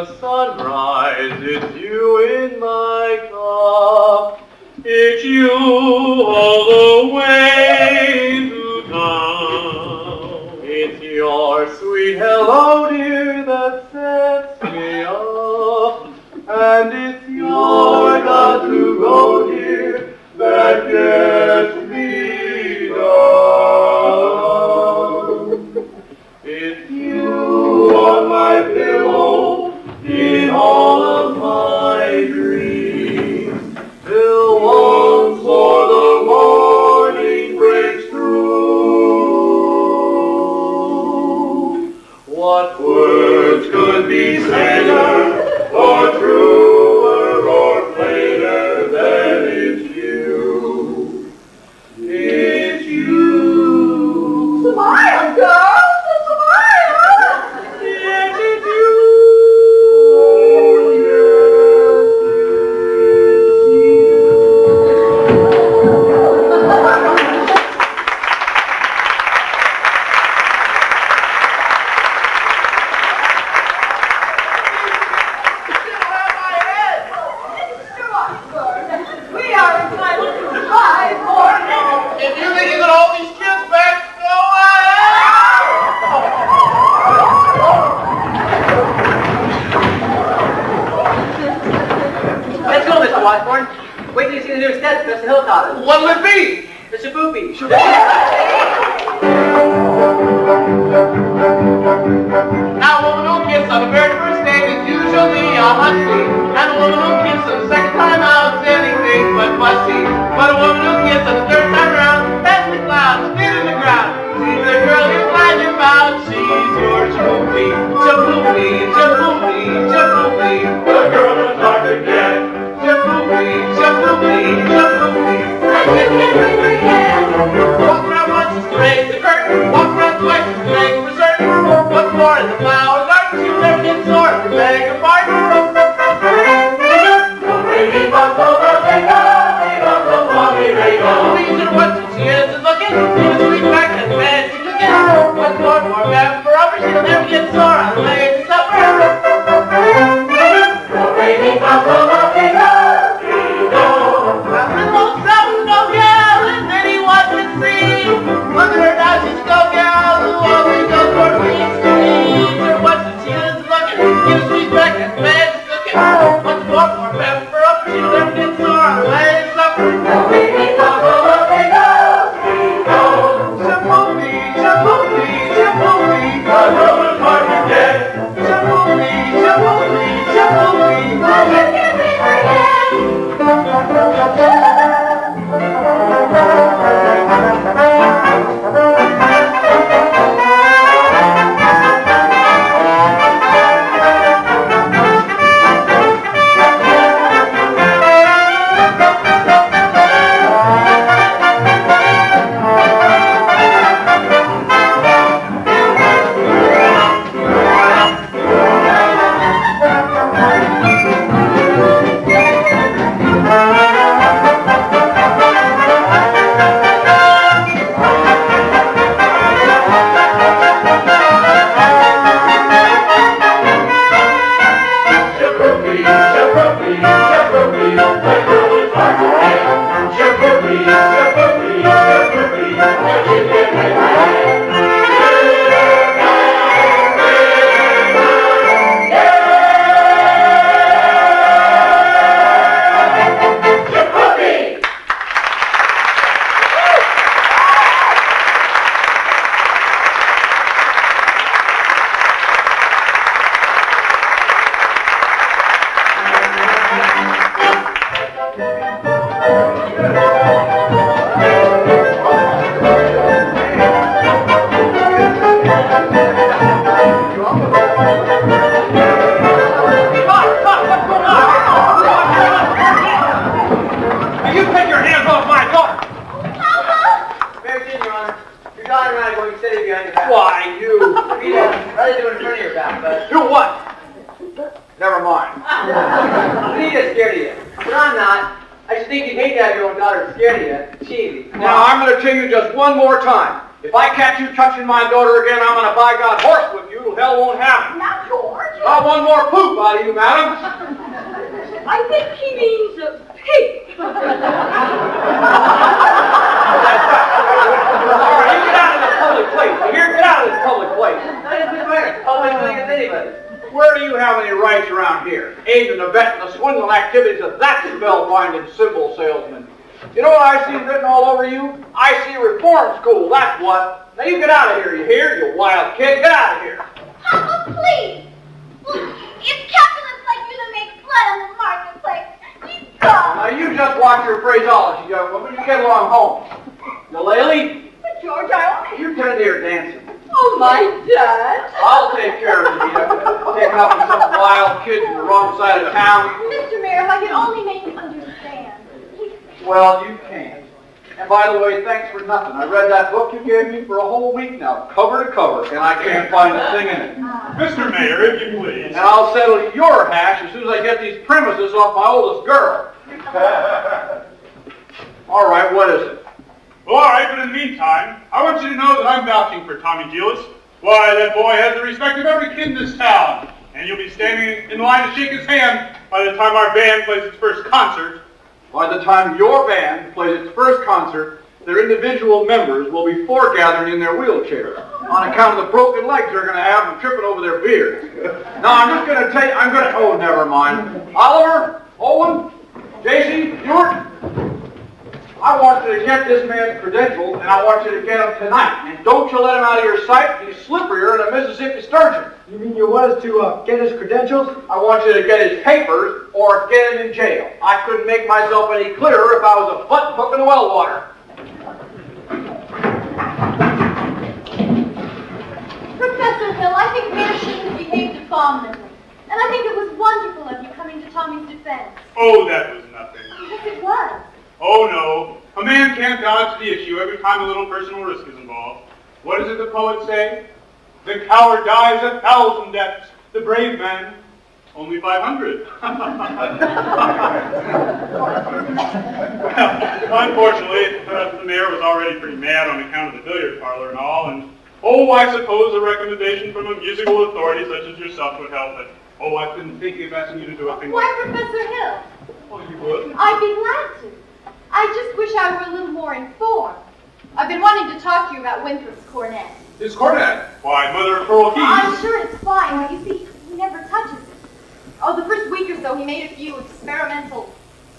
the sunrise, it's you in my cup. It's you all the way to town. It's your sweet hello, dear, that sets me up. And it's your got to go, dear, that gets me down. It's you on my pillow in all of my dreams, till once more the morning breaks through. What words could be saner or truer or plainer than it's you? It's you. Smile, girl! Yes, it's you. Wait till you see the new set, Mr. Hilltop. What'll it be? The Shaboopy. Now, a woman who kisses on the very first date is usually a hussy. And a woman who kisses on the second time out is anything but fussy. But a woman who kisses on the third time around, that's the cloud, spit in the ground. She's the girl you're glad about. She's your Shaboopy. Shaboopy, Shaboopy, Shaboopy. The girl that's hard to get. Shaboopy, Shaboopy, Shaboopy. Walk around once just to raise the curtain. Walk around twice just to make for certain. What's more in the flower garden? She'll never get sore if you beg her pardon. These are what she is looking. Even sweet back and fancy cooking. What's more for upper? She'll never get sore on the way to supper. Look at her now, she's a go-gal who always goes for queen's dreams. Or what's the cheese looking? Give sweet back and fancy cooking. What's more for pepper up? She'll never get sore on the way to supper. Shaboopy, Shaboopy, Shaboopy. The girl that's hard to get. Shaboopy, Shaboopy, Shaboopy. Why, you? Rather do it in front of your back, but... Do what? Never mind. Anita's scared of you. But I'm not. I should think you'd hate to have your own daughter scared of you. Cheesy. Now, I'm going to tell you just one more time. If I catch you touching my daughter again, I'm going to buy God horse with you. Hell won't happen. Now, George. Not one more poop out of you, madam. I think he means a pig. All right, you get out of this public place. You hear? Get out of this public place. Public thing is anybody. Where do you have any rights around here? Aiding and abetting the swindling activities of that spellbinding symbol salesman. You know what I see written all over you? I see reform school, that's what. Now you get out of here, you hear? You wild kid, get out of here. Papa, please. Look, it's capitalists like you that make blood on the marketplace. Please go. Now you just watch your phraseology, young woman. You get along home. Eulalie, But George, I only... you tend to your dancing. Oh, my dad. I'll take care of it, Anita. Taking up with some wild kid from the wrong side of town. Mr. Mayor, if I could only make him understand. Well, you can't. And by the way, thanks for nothing. I read that book you gave me for a whole week now, cover to cover, and I can't find a thing in it. Mr. Mayor, if you please. And I'll settle your hash as soon as I get these premises off my oldest girl. All right, what is it? Well, all right, but in the meantime, I want you to know that I'm vouching for Tommy Gillis. Why, that boy has the respect of every kid in this town. And you'll be standing in line to shake his hand by the time our band plays its first concert. By the time your band plays its first concert, their individual members will be foregathering in their wheelchairs on account of the broken legs they're going to have from tripping over their beards. Now, I'm just going to tell you, oh, never mind. Oliver, Owen, J.C., Stewart, I want you to get this man's credentials, and I want you to get him tonight. And don't you let him out of your sight. He's slipperier than a Mississippi sturgeon. You mean you want us to get his credentials? I want you to get his papers or get him in jail. I couldn't make myself any clearer if I was a butt hook in the well water. Professor Hill, I think Mayor Sheen behaved abominably. And I think it was wonderful of you coming to Tommy's defense. Oh, that was nothing. Yes, it was. Oh, no. A man can't dodge the issue every time a little personal risk is involved. What does it the poet say? The coward dies 1,000 deaths. The brave man, only 500. Well, unfortunately, the mayor was already pretty mad on account of the billiard parlor and all, and I suppose a recommendation from a musical authority such as yourself would help, but I couldn't think of asking you to do a thing Why, like Professor Hill? Oh, you would? I'd be glad to. I just wish I were a little more informed. I've been wanting to talk to you about Winthrop's cornet. His cornet? Why, mother of pearl keys. I'm sure it's fine, but you see, he never touches it. Oh, the first week or so, he made a few experimental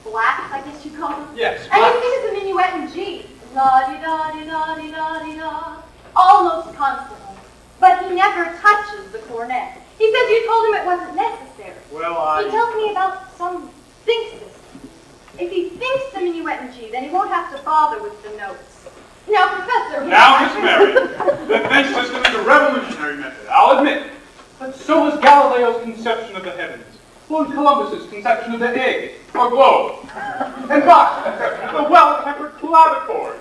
blacks, I guess you call them. Yes, And he sings a minuet in G. La-di-da-di-da-di-da-di-da. Almost constantly. But he never touches the cornet. He says you told him it wasn't necessary. Well, He tells me about some sync system. If he thinks the minuet in G, then he won't have to bother with the notes. Now, Professor... Now, Miss Mary, the think system is a revolutionary method, I'll admit. But so is Galileo's conception of the heavens, or Columbus's conception of the egg, or globe, and Bach's conception of the well-tempered clavichord.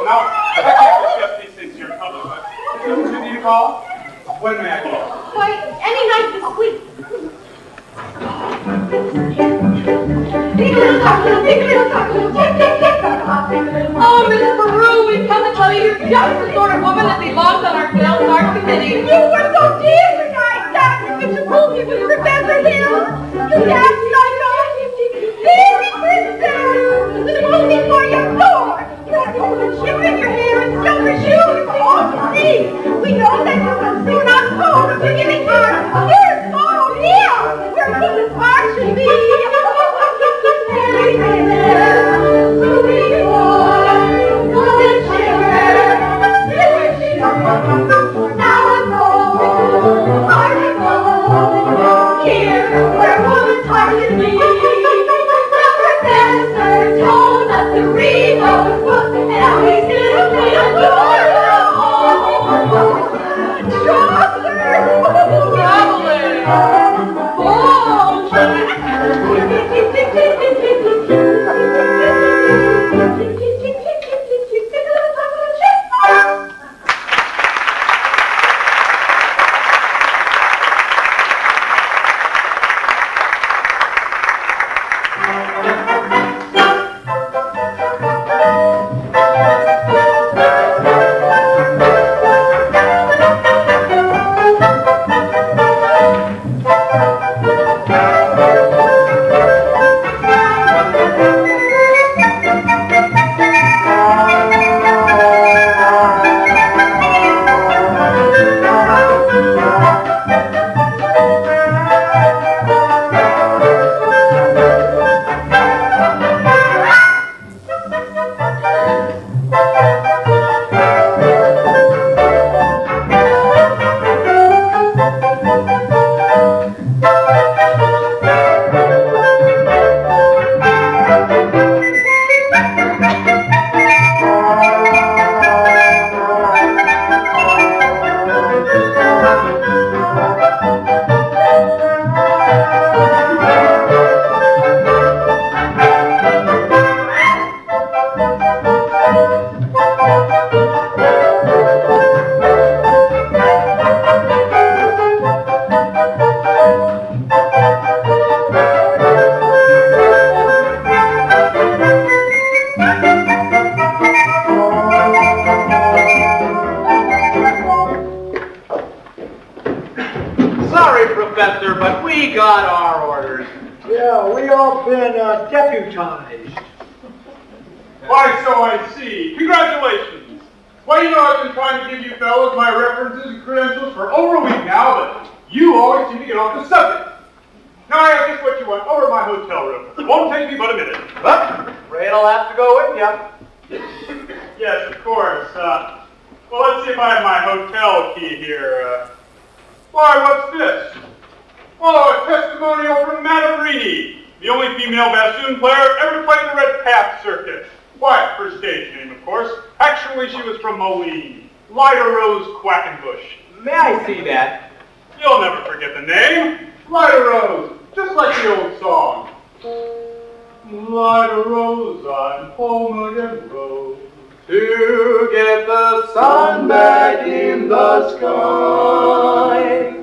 Now, I can't discuss these things here in public, but if you need a call, when may I call? Why, any night this week. Oh, Miss Peru, we've come to tell you you're just the sort of woman that belongs on our sales art committee. You were so dear tonight, Dr. Bishop Wolfie with Professor Hill. You asked me like Merry Christmas! The movie for your door! You in your hair and silver shoes for all to see. We know that you will soon unfold a beginning heart. Here's tomorrow here, where Mrs. Hart should be. Merry Christmas, movie for golden shimmer, silver shimmer. Now I'm gold, heart of gold. Here, where woman's heart should be. Professor told us to read those books, and how we simply adore them all. Sorry, Professor, but we got our orders. Yeah, we all been deputized. Why, so I see. Congratulations. Why, you know, I've been trying to give you fellows my references and credentials for over a week now, but you always seem to get off the subject. Now I have just what you want over my hotel room. It won't take me but a minute. Well, afraid I'll have to go with you. Yes, of course. Well, let's see if I have my hotel key here. Why, what's this? Oh, a testimonial from Madame Rini, the only female bassoon player ever played the Red Path Circuit. Why, her stage name, of course. Actually, she was from Moline. Lida Rose Quackenbush. May I see that? You'll never forget the name. Lida Rose, just like the old song. Lida Rose, I'm home again, Rose. To get the sun back in the sky.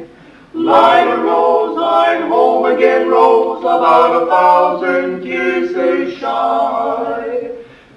Lida Rose, I'm home again, Rose, about 1,000 kisses shy.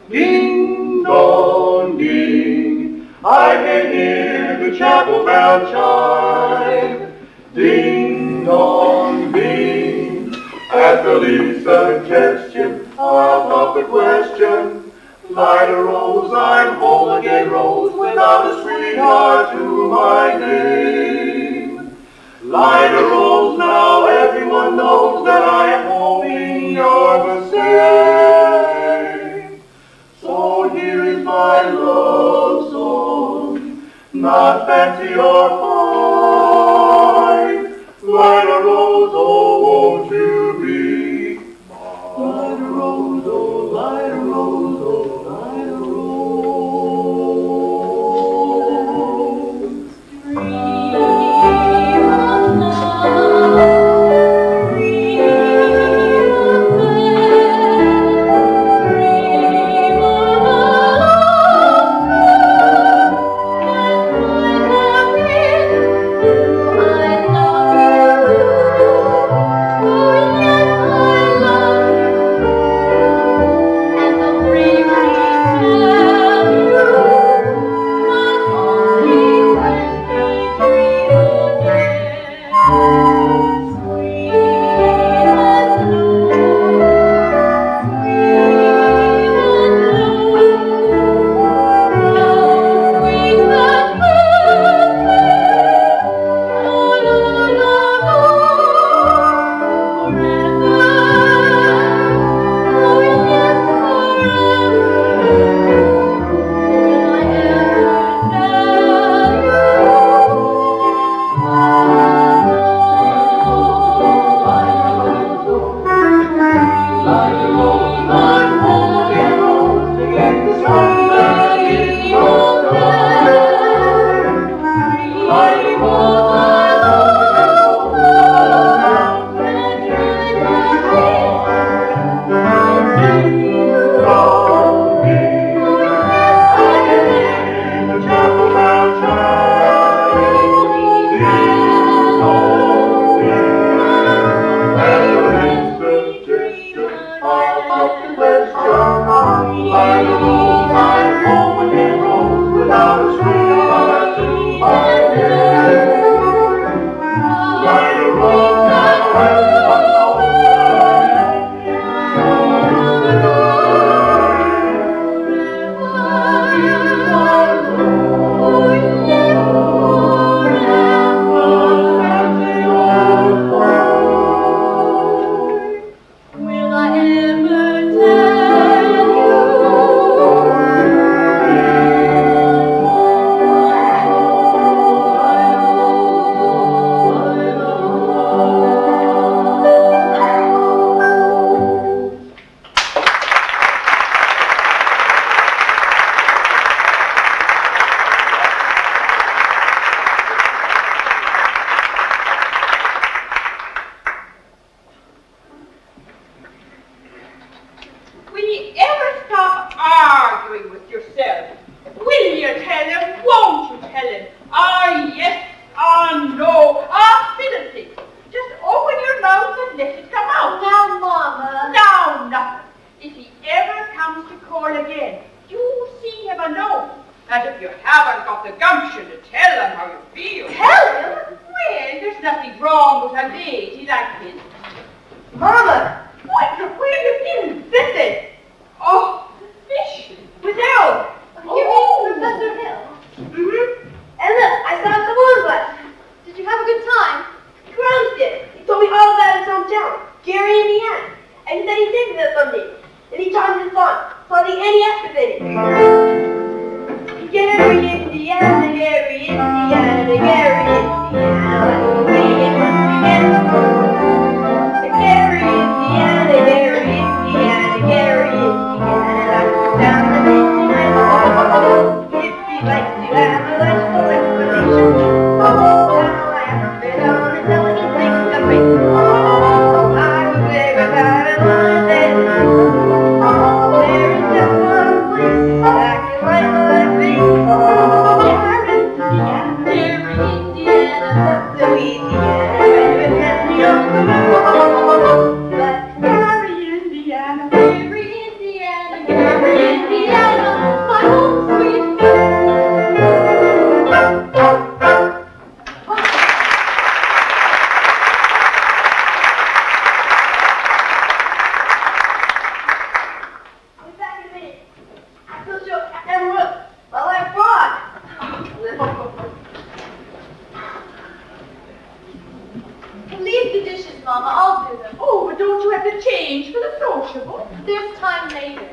Ding dong ding, I can hear the chapel bell chime. Ding dong ding, at the least suggestion, I'll pop the question. Lida Rose, I'm home again, Rose, without a sweetheart to my name. Lida Rose, now everyone knows that I am hoping you're the same. So here is my love song, not fancy or fine. Lida Rose, oh, won't you be mine? Lida Rose, oh, Lida Rose, oh, Lida Rose. Dream of love, dream of love, dream of nothing wrong with her maid. He liked it. Mama, where you been? Visit? Oh, fish. With Harold. You mean Professor Hill? Mm-hmm. And look, I saw the wine glass. Did you have a good time? Grams did. He told me all about his hometown, Gary, Indiana. And he said he'd take me there someday. And he taught me the song, called the Annie excavated. Gary, Indiana, Gary, Indiana, Gary, Indiana. Gary, Indiana, Gary, Indiana, Gary, Indiana. Down the Indiana. If you'd like to have a little explanation. Now I have been on a telling things to me. I was there without a line there. There is just one place I can like to be. Gary, Indiana, Louisiana, but Gary, Indiana, Gary, Indiana, Gary, Indiana, my home sweet Wait back a minute. I will show Emerald while I'm abroad. Leave the dishes, Mama. I'll do them. Oh, but don't you have to change for the sociable? There's time later.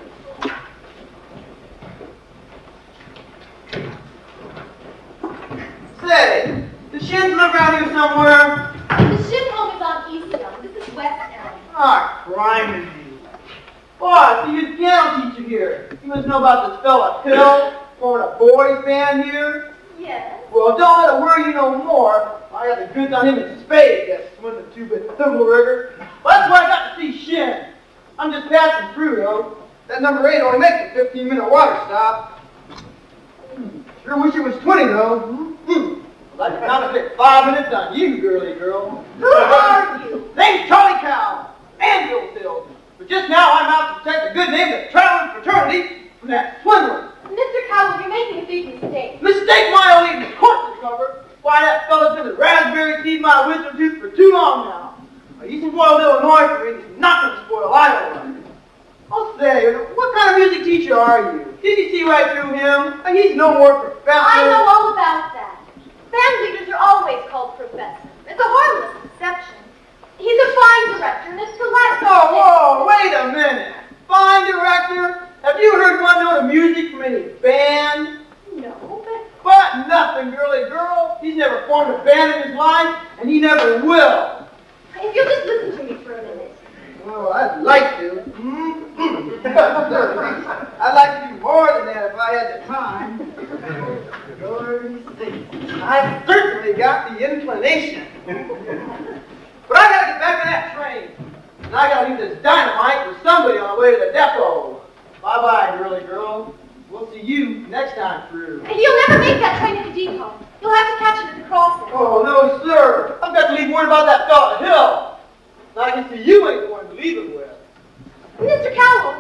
Say, does Shin live around here somewhere? The ship home is on East Elm. This is West Elm. Ah, criminy. Boss, you're the piano teacher here. You must know about this fella Hill, forming a boys band here. Yes. Well, don't let it worry you no more. I got the goods on him in spades, that swindling two-bit thimble rigger. Well, that's why I got to see Shin. I'm just passing through, though. That number 8 only makes a 15-minute water stop. Sure wish it was 20, though. I'd like to concentrate 5 minutes on you, girly girl. Who are you? Name's Charlie Cow, Anvil salesman. But just now I'm out to protect the good name of the traveling fraternity from that swindler. Mr. Cowell, you're making a big mistake. Mistake my old evening course discovered. Why, that fella's been a raspberry teeth my wisdom tooth for too long now. He's spoiled Illinois for me, he's not going to spoil Iowa. I'll say, what kind of music teacher are you? Did you see right through him? He's no more professor. I know all about that. Band leaders are always called professors. It's a harmless exception. He's a fine director, and it's delightful. Oh, whoa, wait a minute. Fine director? Have you heard one note of music from any band? No, But nothing, girly girl. He's never formed a band in his life, and he never will. if you'll just listen to me for a minute. Well, I'd like to. I'd like to do more than that if I had the time. I've certainly got the inclination. But I gotta get back on that train. And I gotta leave this dynamite for somebody on the way to the depot. Bye-bye, girly girl. We'll see you next time through. And you'll never make that train at the depot. You'll have to catch it at the crossing. Oh, no, sir. I've got to leave word about that fella Hill. Now I can see you ain't going to leave it with. Mr. Cowell,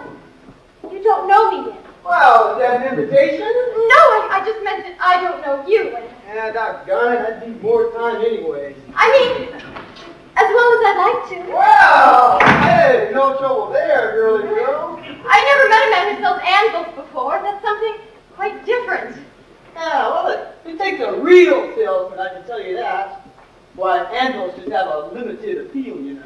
you don't know me yet. Well, is that an invitation? No, I just meant that I don't know you. And Yeah, doggone it, I'd need more time anyway. I mean, as well as I'd like to. Well, hey, no trouble there, girly girl. I never met a man who sells anvils before. That's something quite different. Yeah, well, it takes a real salesman, I can tell you that. Why, anvils just have a limited appeal, you know.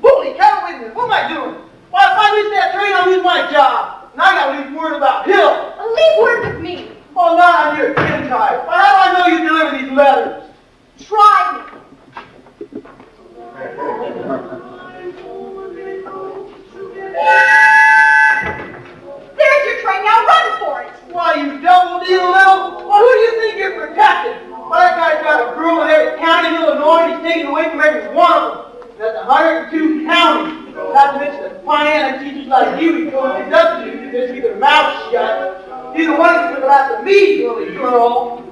Holy cow, wait a minute, what am I doing? Why, if I miss that train, I'll lose my job. And I gotta leave word about Hill. Well, leave word with me. Oh, not on your tin type. Why, how do I know you deliver these letters? Try me. There's your train. Now run for it. Why, you double deal little? Well, who do you think you're protecting? Well, that guy's got a girl in every county in Illinois, and he's taken away from every one of them. That's 102 counties. Not to mention the fine teachers like you who go to substitute because keep their mouths shut. Neither one of you took it out to me, girly girl.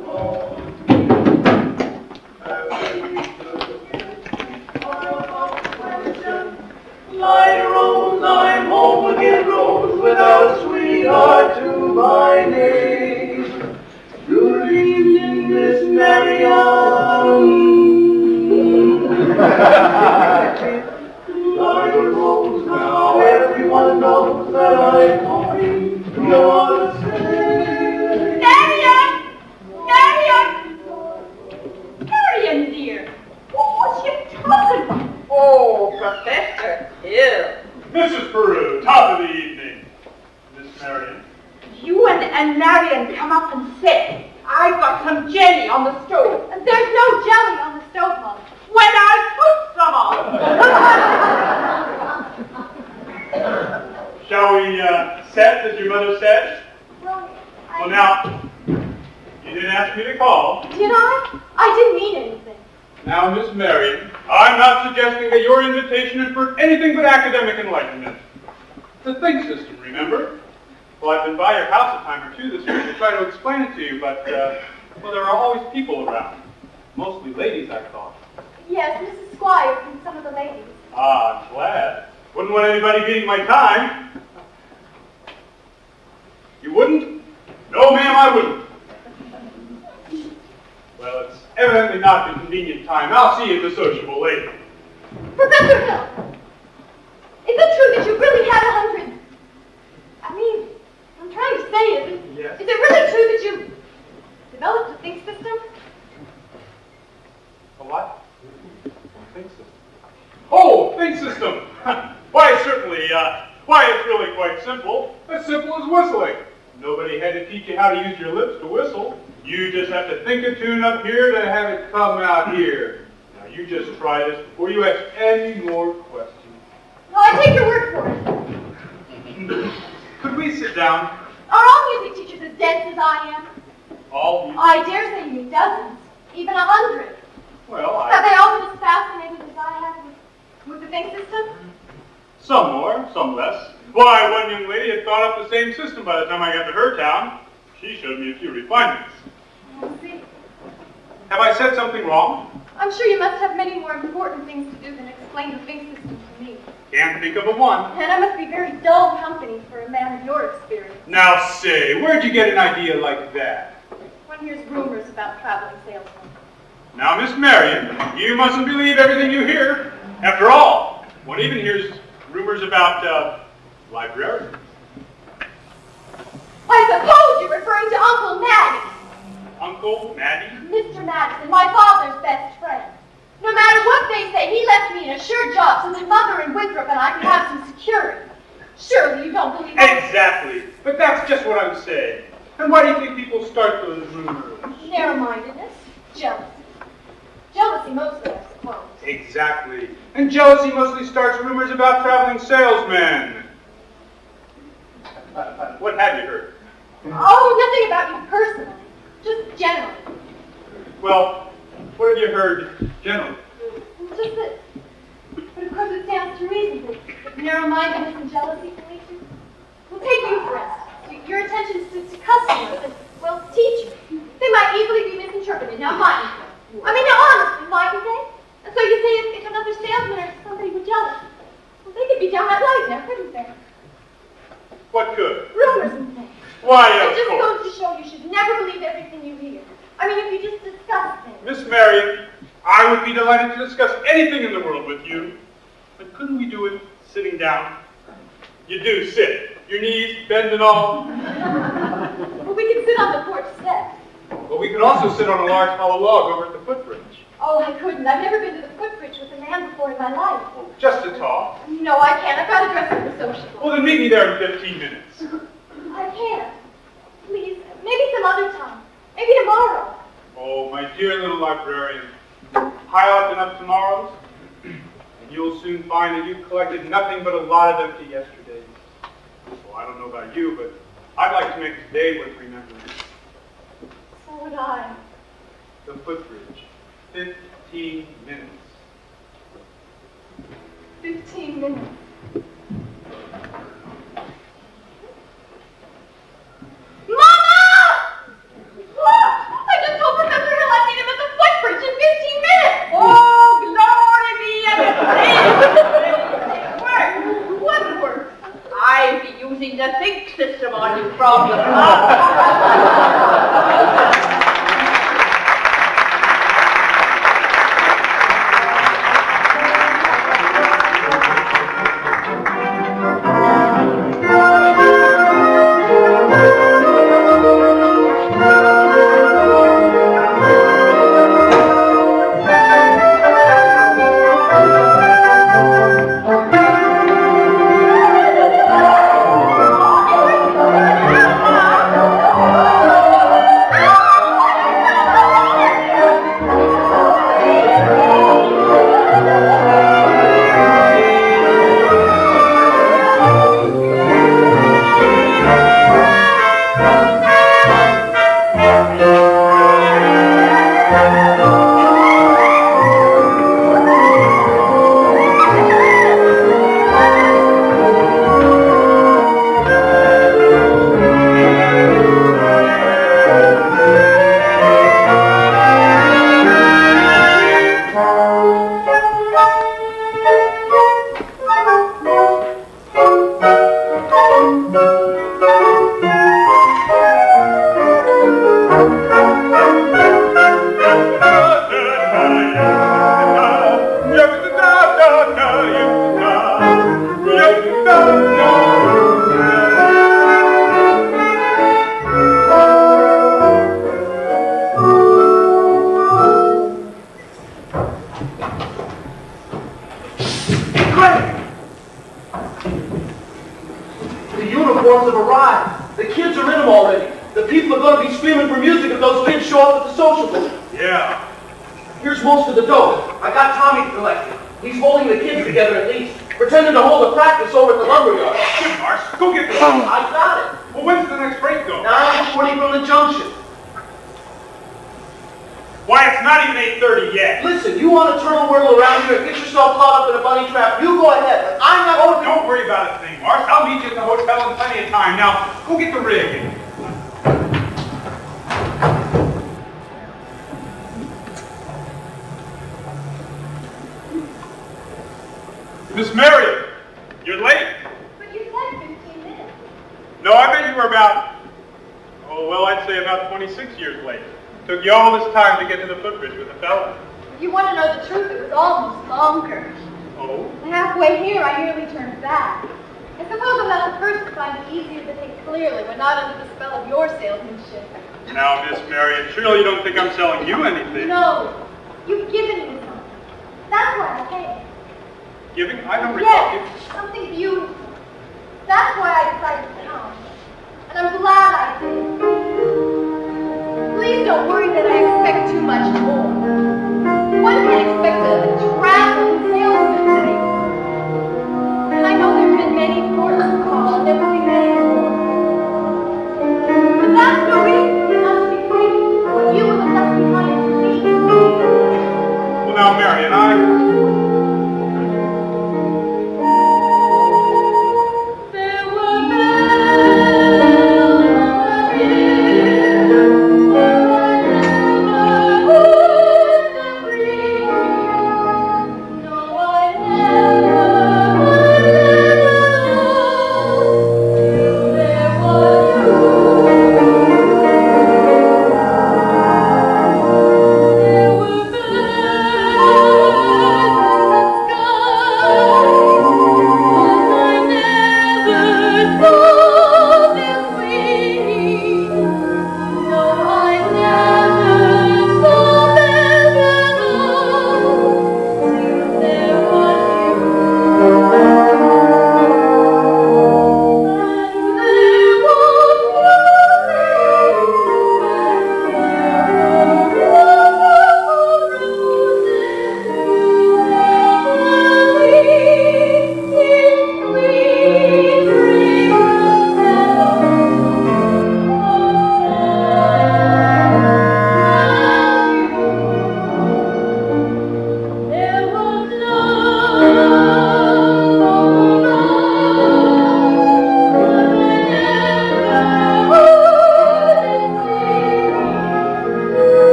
Line Rose, I'm home again, Rose, without a sweetheart to my name. Good evening, Miss Marianne. dear. What was you talking about? Oh, Professor Hill. Mrs. Peru, top of the evening. Miss Marion. You and Marion come up and sit. I've got some jelly on the stove. There's no jelly on the stove, Mom. When I put some on. Shall we set as your mother said? Well, Well, now, you didn't ask me to call. Did I? I didn't mean anything. Now, Miss Marion, I'm not suggesting that your invitation is for anything but academic enlightenment. It's a think system, remember? Well, I've been by your house a time or two this week to try to explain it to you, but, well, there are always people around. Mostly ladies, I thought. Yes, Mrs. Squires and some of the ladies. Ah, I'm glad. Wouldn't want anybody beating my time. You wouldn't? No, ma'am, I wouldn't. Well, it's evidently not the convenient time. I'll see you at the sociable later. Professor Hill, is it true that you really had 100? I mean, I'm trying to say, Yes. is it really true that you developed a think system? A what? Think system. Oh, think system! Why, certainly, it's really quite simple. As simple as whistling. Nobody had to teach you how to use your lips to whistle. You just have to think a tune up here to have it come out here. Now, you just try this before you ask any more questions. No, I take your word for it. Could we sit down? Are all music teachers as dense as I am? All you? I dare say you mean dozens, even 100. Well, Have they all been as fascinated as I have with the think system? Some more, some less. Why, one young lady had thought up the same system by the time I got to her town. She showed me a few refinements. I see. Have I said something wrong? I'm sure you must have many more important things to do than explain the think system to me. Can't think of a one. And I must be very dull company for a man of your experience. Now say, where'd you get an idea like that? One hears rumors about traveling salesmen. Now, Miss Marion, you mustn't believe everything you hear. After all, one even hears rumors about, librarians. I suppose you're referring to Uncle Maddie. Uncle Maddie? Mr. Madison, my father's best friend. No matter what they say, he left me in a sure job so that Mother and Winthrop and I could have some security. Surely you don't believe that? Exactly. But that's just what I'm saying. And why do you think people start those rumors? Narrow-mindedness, jealousy. Jealousy mostly, I suppose. Exactly. And jealousy mostly starts rumors about traveling salesmen. What have you heard? Oh, nothing about you personally. Just generally. Well, what have you heard generally? Just that. But of course it stands to reason that narrow-mindedness and jealousy can lead to... Well, take you, for instance. Your attention to customers and, well, teachers. They might easily be misinterpreted, now mightn't they? I mean, now honestly, mightn't they? And so you say if another salesman or somebody were jealous, well, they could be downright right now, couldn't they? What could? Rumors and things. Why, It of just course. goes to show you should never believe everything you hear. I mean, if you just discuss things. Miss Marion, I would be delighted to discuss anything in the world with you. But couldn't we do it sitting down? You do sit. Your knees bend and all. Well, we can sit on the porch steps. But we could also sit on a large hollow log over at the footbridge. Oh, I couldn't. I've never been to the footbridge with a man before in my life. Just to talk. No, I can't. I've got to dress for the sociable. Well, then meet me there in 15 minutes. I can't. Please, maybe some other time. Maybe tomorrow. Oh, my dear little librarian. Pile up enough tomorrows, and you'll soon find that you've collected nothing but a lot of empty yesterdays. Well, I don't know about you, but I'd like to make today worth remembering. So would I. The footbridge. 15 minutes. 15 minutes. Mama! Look! I just told Professor Hill I'd meet him at the footbridge in 15 minutes! Oh, glory be unto God! What work? I'll be using the think system on you from the uniforms have arrived. The kids are in them already. The people are going to be screaming for music if those kids show up at the sociable. Yeah. Here's most of the dough. I got Tommy to collect it. He's holding the kids together at least, pretending to hold a practice over at the lumberyard. Good, Mars. Go get this. I got it. Well, when's the next break go? 9:40 from the junction. Why, it's not even 8:30 yet. Listen, you want to turtle whirl around here and get yourself caught up in a bunny trap, you go ahead, but I'm not Oh, don't worry about a thing, Mars. I'll meet you at the hotel in plenty of time. Now, go get the rig. Miss Marion, you're late. But you said 15 minutes. No, I bet you were about, oh, well, I'd say about 26 years late. Took you all this time to get to the footbridge with the fella. If you want to know the truth, it was almost longer. Oh? Halfway here, I nearly turned back. I suppose I'm not the first to find it easier to think clearly when not under the spell of your salesmanship. Now, Miss Marion, surely you don't think I'm selling you anything. No, you've given me something. That's why I came. Giving? I don't recall you. Yes, something beautiful. That's why I decided to come. And I'm glad I did. Please don't worry that I expect too much more. One can expect a traveling salesman anymore. And I know there have been many ports to call, and there will be many more. But that's no reason not to be grateful for what you have left behind for me. Well, now, Marion,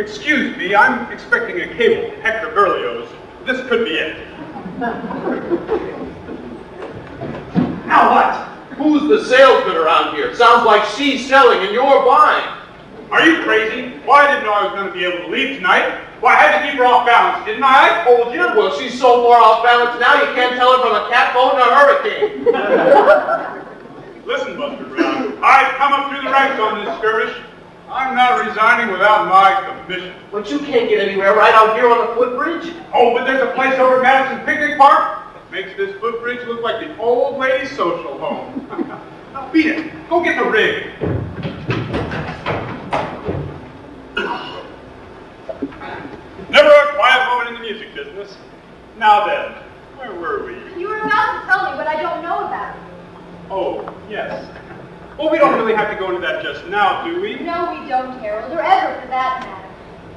excuse me, I'm expecting a cable from Hector Berlioz. This could be it. Now what? Who's the salesman around here? Sounds like she's selling and you're buying. Are you crazy? Why, I didn't know I was going to be able to leave tonight. Why, I had to keep her off balance, didn't I? I told you. Well, she's so far off balance now you can't tell her from a cat boat in a hurricane. Listen, Buster Brown, I've come up through the ranks on this skirmish. I'm not resigning without my commission. But you can't get anywhere right out here on the footbridge. Oh, but there's a place over at Madison Picnic Park that makes this footbridge look like the old lady's social home. Now beat it. Go get the rig. Never a quiet moment in the music business. Now then, where were we? You were about to tell me what I don't know about it. Oh, yes. Well, we don't really have to go into that just now, do we? No, we don't, Harold, or ever for that matter.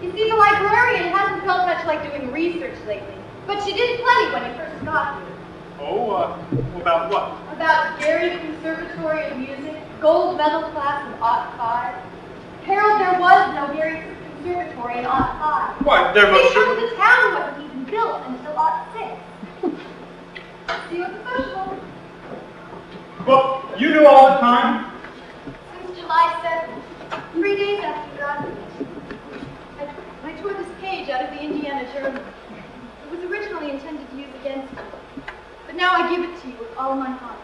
You see, the librarian hasn't felt much like doing research lately, but she did plenty when he first got here. Oh, about what? About Gary's Conservatory of Music, gold medal class of '05. Harold, there was no Gary's Conservatory in '05. What, there must because the town wasn't even built until '06. See what's special? Well, you knew all the time? Since July 7th, 3 days after you got here. I tore this page out of the Indiana Journal. It was originally intended to use against you. But now I give it to you with all my heart.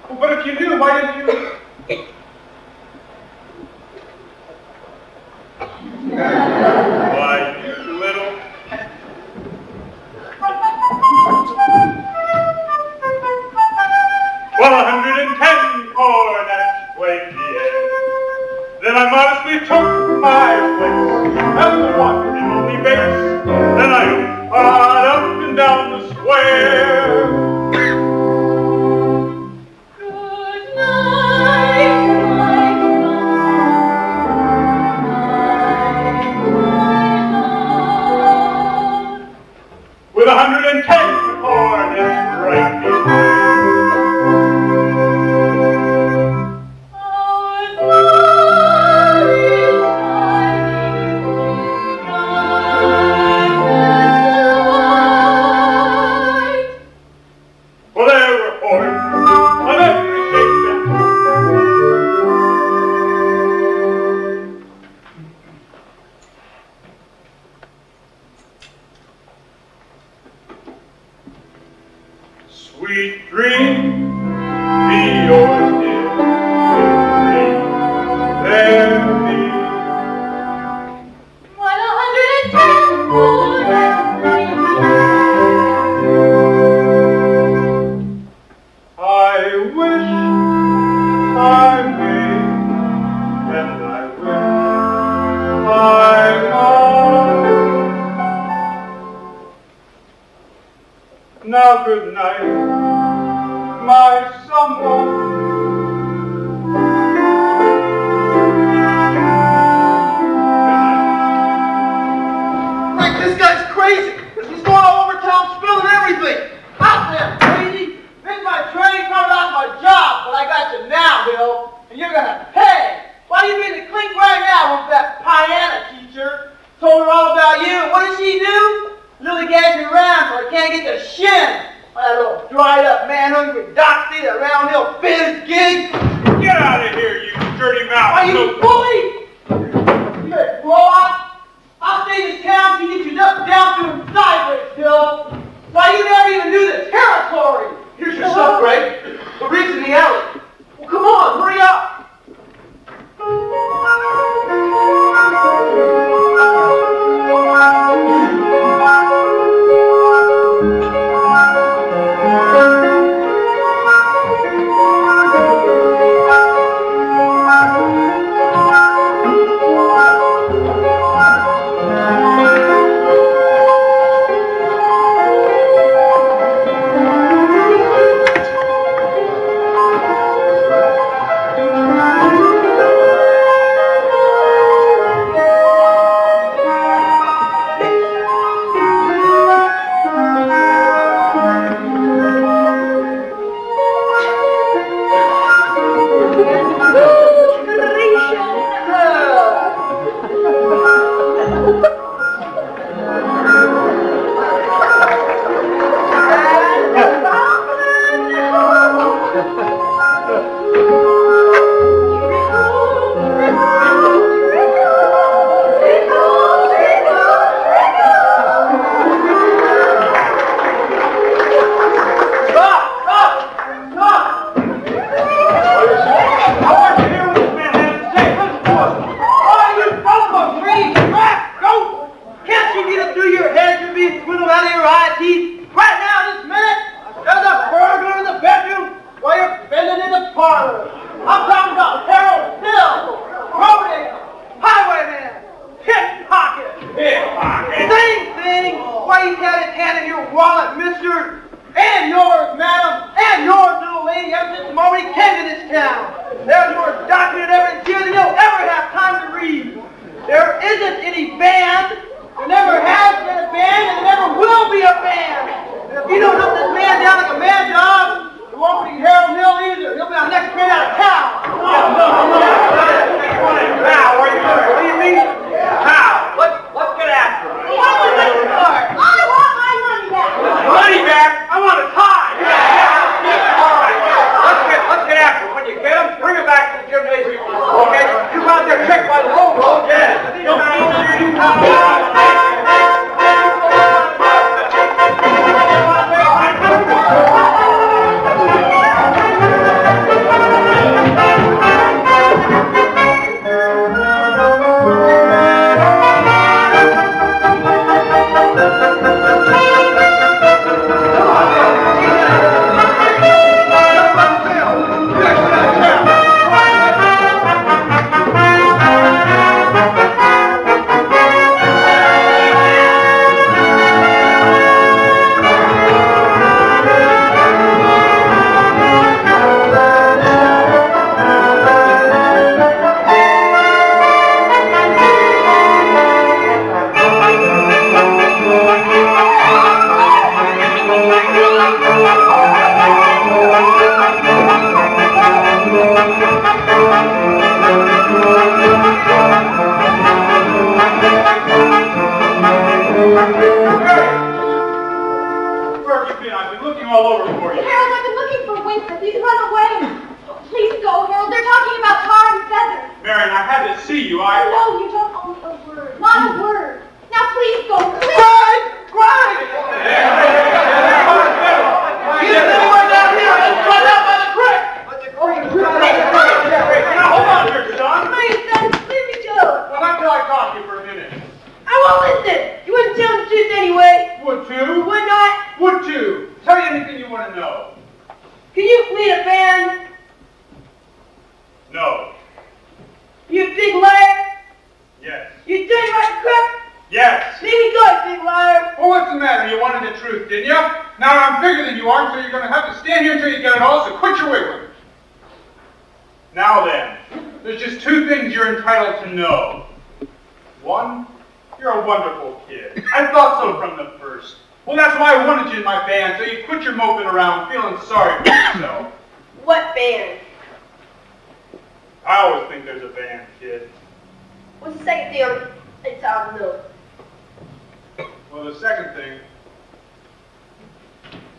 Well, but if you knew, why didn't you? Why, you little... Well, 110 cornets played the end. Then I modestly took my place as the one and only base. Then I trod up and down the square. Good night, my love. With 110 cornets right behind. Sweet dream, be yours, dear. Dream, there be. 110 cornets I wish I may, and I wish I might. Now good night, my someone. Like, this guy's crazy. He's going all over town spilling everything. Out there, crazy. Missed my train, probably lost my job, but I got you now, Bill. And you're gonna pay. Why do you mean to clink right now with that piano teacher? Told her all about you. What did she do? Lily gags me around so I can't get the shin. That little dried up man hungry doxy, that round hill fizz gig. Get out of here, you dirty mouth. Are you bully? You better blow up. I'll stay in this town to get you up, down through and sideways, Bill. Why, you never even knew the territory. Here's your stuff, Greg. The rig's in the alley. Well, come on, hurry up. Same thing! Why he's had his hand in your wallet, mister? And yours, madam, and yours, little lady, ever since the moment he came to this town. There's more documented evidence here than you'll ever have time to read. There isn't any band. There never has been a band, and there never will be a band. And if you don't hunt this man down like a mad dog, it won't be Harold Hill either. He'll be our next man out of town. Now, are you going to believe me? Now, let's get after it. What was this for? I want my money back. Money back? I want a tie. All right, let's get after it. When you get them, bring them back to the gymnasium. Okay? You go out there, check by the whole road.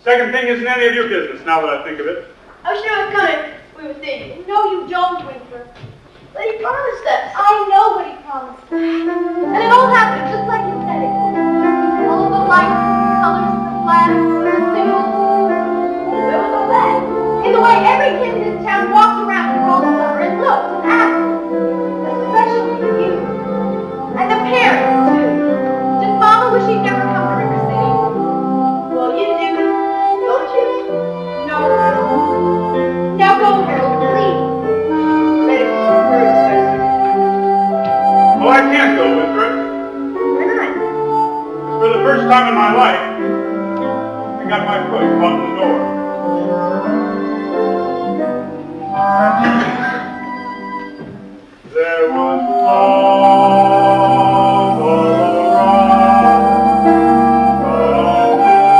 Second thing isn't any of your business, now that I think of it. I was sure it was coming. We were thinking. No, you don't, Winker. But he promised us. I know what he promised. And it all happened just like he said it would. All of the lights, the colors, the flags, the symbols. Where was all that? In the way every kid in this town walked around here all summer and looked and acted. Especially you. And the parents, too. Does Mama wish he'd never come to River City? Well, you do, don't you? No. Now go, Harold, please. Let it go through, Professor. Well, I can't go with her. Why not? For the first time in my life, I got my foot caught in the door. There was love all around, but I'll never heard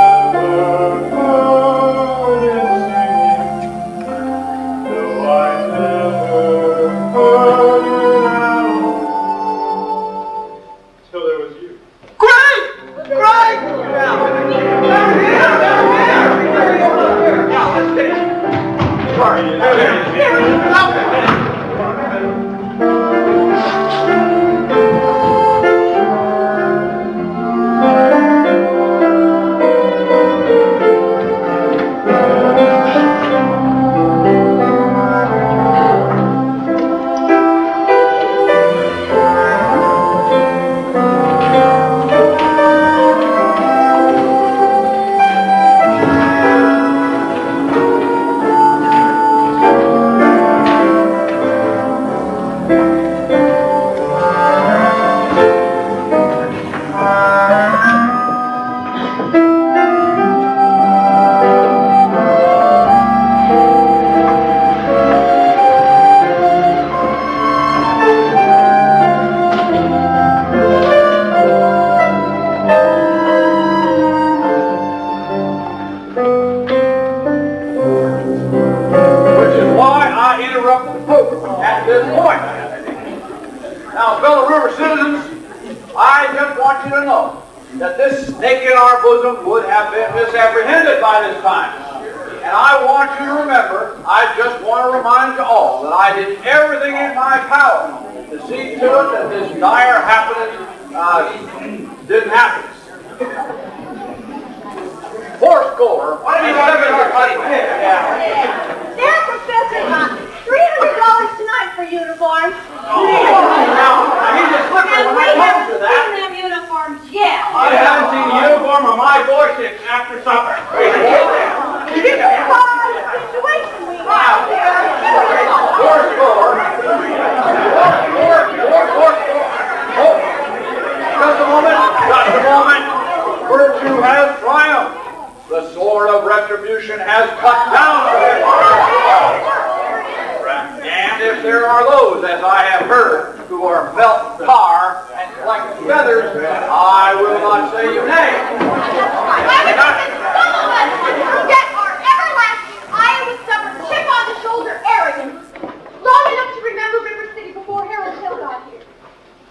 it singing, though I never heard it out, till there was you. Greg! Greg! Sorry, want you to know that this snake in our bosom would have been misapprehended by this time. And I want you to remember, I just want to remind you all that I did everything in my power to see to it that this dire happening didn't happen. Fourscore. What did you say? There, Professor, $300 tonight for uniforms. Now, he's a slipper And when we I haven't told you that. seen them uniforms yet. I haven't seen the uniform of my boy since after supper. Situation we have here. Fourscore. Oh, just a moment. Just a moment. Virtue has triumphed. The sword of retribution has cut down on him. And if there are those, as I have heard, who are felt tar and collect feathers, I will not say you nay. Some of us forget our everlasting Iowa stubborn chip on the shoulder arrogance long enough to remember River City before Harold Hill got here.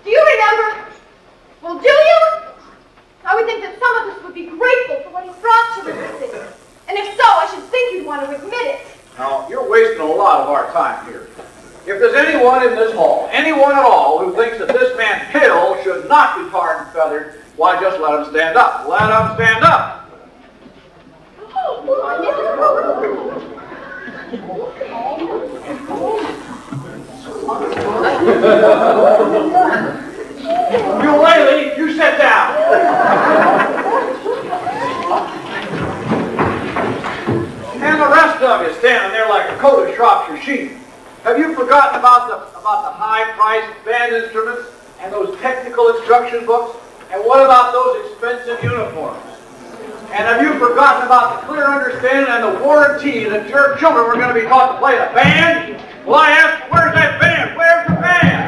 Do you remember? Well, do you? I would think that some of us would be grateful for what he brought to River City. And if so, I should think you'd want to admit it. Now, you're wasting a lot of our time here. If there's anyone in this hall, anyone at all, who thinks that this man Hill should not be tarred and feathered, why, just let him stand up. Let him stand up. You lady, you sit down. And the rest of you standing there like a coat of Shropshire sheep. Have you forgotten about the high-priced band instruments and those technical instruction books? And what about those expensive uniforms? And have you forgotten about the clear understanding and the warranty that your children were going to be taught to play the band? Well, I ask, where's that band? Where's the band?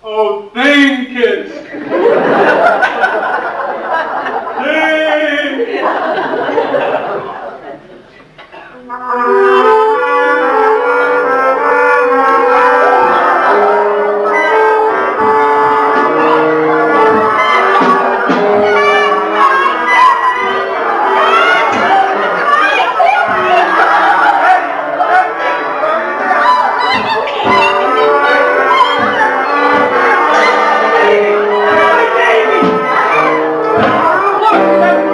Oh, thank kids. Look,